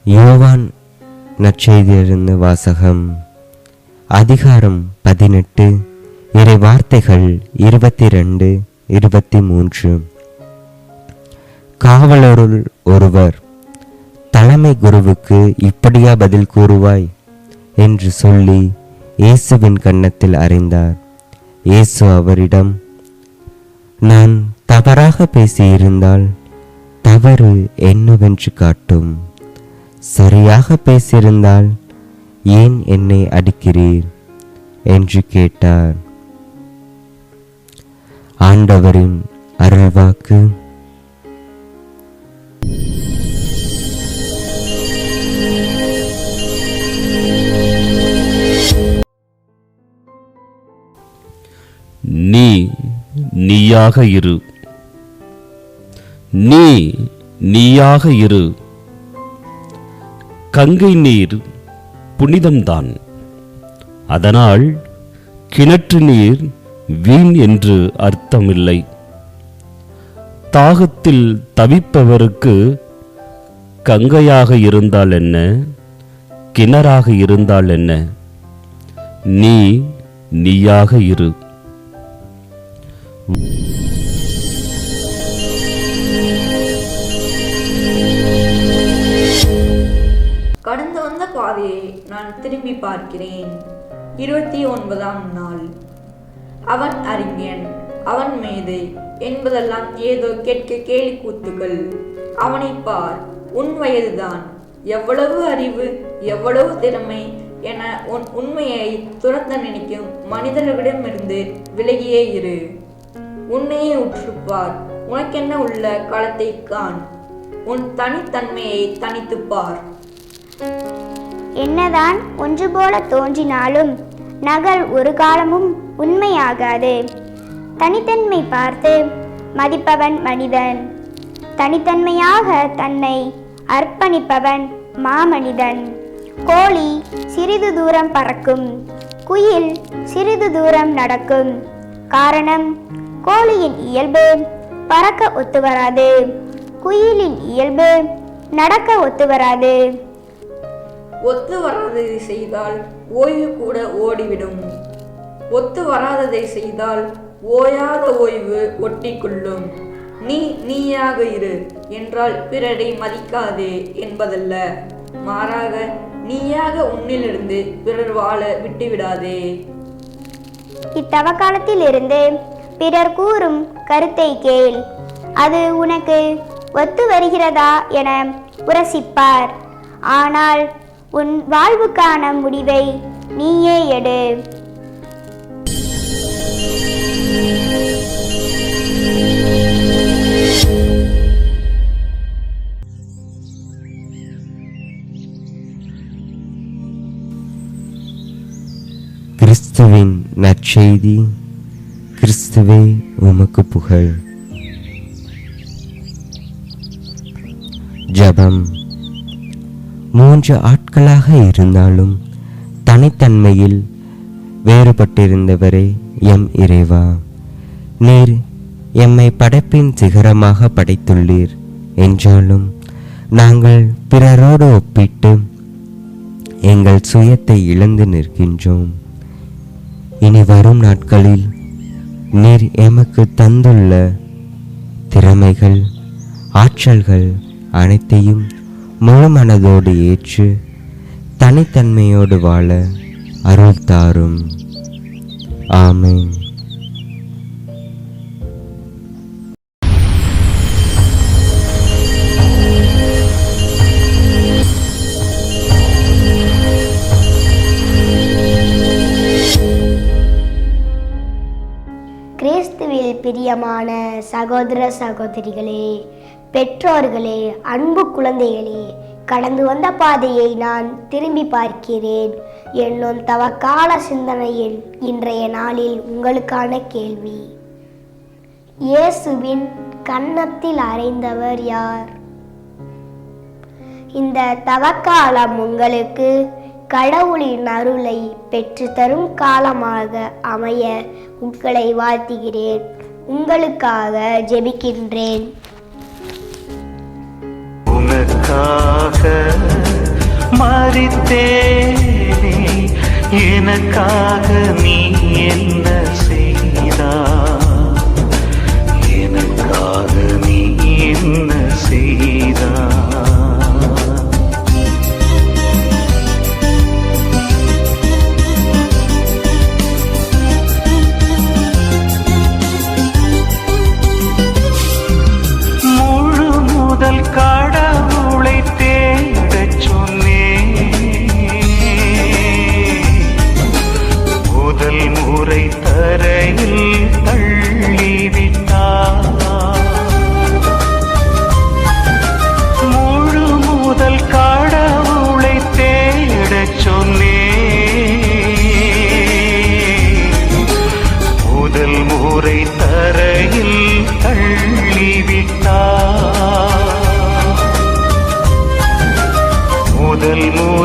யோவான் நற்செய்தியிலிருந்து வாசகம். அதிகாரம் 18, இறை வார்த்தைகள் 22, 23. காவலருள் ஒருவர், தலைமை குருவுக்கு இப்படியா பதில் கூறுவாய் என்று சொல்லி இயேசுவின் கன்னத்தில் அறைந்தார். இயேசு அவரிடம், நான் தவறாக பேசியிருந்தால் தவறு என்னவென்று காட்டும். சரியாக பேசியிருந்தால் ஏன் என்னை அடிக்கிறீர் என்று கேட்டார். ஆண்டவரின் அருள்வாக்கு. நீ நீயாக இரு, நீ நீயாக இரு. கங்கை நீர் புனிதம்தான், அதனால் கிணற்று நீர் வீண் என்று அர்த்தமில்லை. தாகத்தில் தவிப்பவருக்கு கங்கையாக இருந்தால் என்ன, கிணறாக இருந்தால் என்ன, நீ நீயாக இரு. கடந்து வந்த பாதையை நான் திரும்பி பார்க்கிறேன். 29ஆம் நாள். அவன் அறிஞன், அவன் மேதை என்பதெல்லாம் ஏதோ கேட்க கேலி கூத்துகள். அவனை பார், உன் வயதுதான், எவ்வளவு அறிவு, எவ்வளவு திறமை என உன் உண்மையை துரத்த நினைக்கும் மனிதர்களிடமிருந்து விலகியே இரு. உன்னையே உற்றுப்பார், உனக்கென்ன உள்ள களத்தை காண், உன் தனித்தன்மையை தனித்துப்பார். என்னதான் ஒன்று போல தோன்றினாலும் நகல் ஒரு காலமும் உண்மையாகாது. தனித்தன்மை பார்த்து மதிப்பவன் மனிதன், தனித்தன்மையாக தன்னை அர்ப்பணிப்பவன் மாமனிதன். கோழி சிறிது தூரம் பறக்கும், குயில் சிறிது தூரம் நடக்கும். காரணம், கோழியின் இயல்பு பறக்க ஒத்துவராது, குயிலின் இயல்பு நடக்க ஒத்துவராது. ஒத்து வராததை செய்தால் ஓய்வு கூட ஓடிவிடும், ஒத்து வராததை செய்தால் ஓயாத ஓய்வு ஒட்டிக்கொள்ளும். நீ நீயாக இரு என்றால் பிறரை மதிக்காதே என்பதல்ல, மாறாக நீயாக உன்னிலிருந்து பிறர் வாழ விட்டுவிடாதே. இத்தவ காலத்தில் இருந்து பிறர் கூறும் கருத்தை கேள், அது உனக்கு ஒத்து வருகிறதா என உரசிப்பார். ஆனால் உன் வாழ்வுக்கான முடிவை நீயே எடு. கிறிஸ்துவின் நற்செய்தி. கிறிஸ்துவே உமக்கு புகழ். ஜெபம். 3 ஆட்களாக இருந்தாலும் தனித்தன்மையில் வேறுபட்டிருந்தவரே எம் இறைவா, நீர் எம்மை படைப்பின் சிகரமாக படைத்துள்ளீர் என்றாலும் நாங்கள் பிறரோடு ஒப்பிட்டு எங்கள் சுயத்தை இழந்து நிற்கின்றோம். இனி வரும் நாட்களில் நீர் எமக்கு தந்துள்ள திறமைகள், ஆற்றல்கள் அனைத்தையும் முழு மனதோடு ஏற்று தனித்தன்மையோடு வாழ அருள் தாரும். ஆமென். கிறிஸ்துவில் பிரியமான சகோதர சகோதரிகளே, பெற்றோர்களே, அன்பு குழந்தைகளே, கடந்து வந்த பாதையை நான் திரும்பி பார்க்கிறேன் என்னும் தவக்கால சிந்தனையில் இன்றைய நாளில் உங்களுக்கான கேள்வி: இயேசுவின் கன்னத்தில் அறைந்தவர் யார்? இந்த தவக்காலம் உங்களுக்கு கடவுளின் அருளை பெற்று தரும் காலமாக அமைய உங்களை வாழ்த்துகிறேன். உங்களுக்காக ஜெபிக்கின்றேன். உனக்காக எனக்காக நீ என்ன செய்தாய், எனக்காக நீ என்ன செய்தாய். முழு முதல் கடவுளை தேடச் சொன்னேன், முதல் முறை தரையில் தள்ளிவிட்டார். முழு முதல் கடவுளை தேடச் சொன்னேன், முதல் முறை தரையில் தள்ளிவிட்டார். முதல் முறை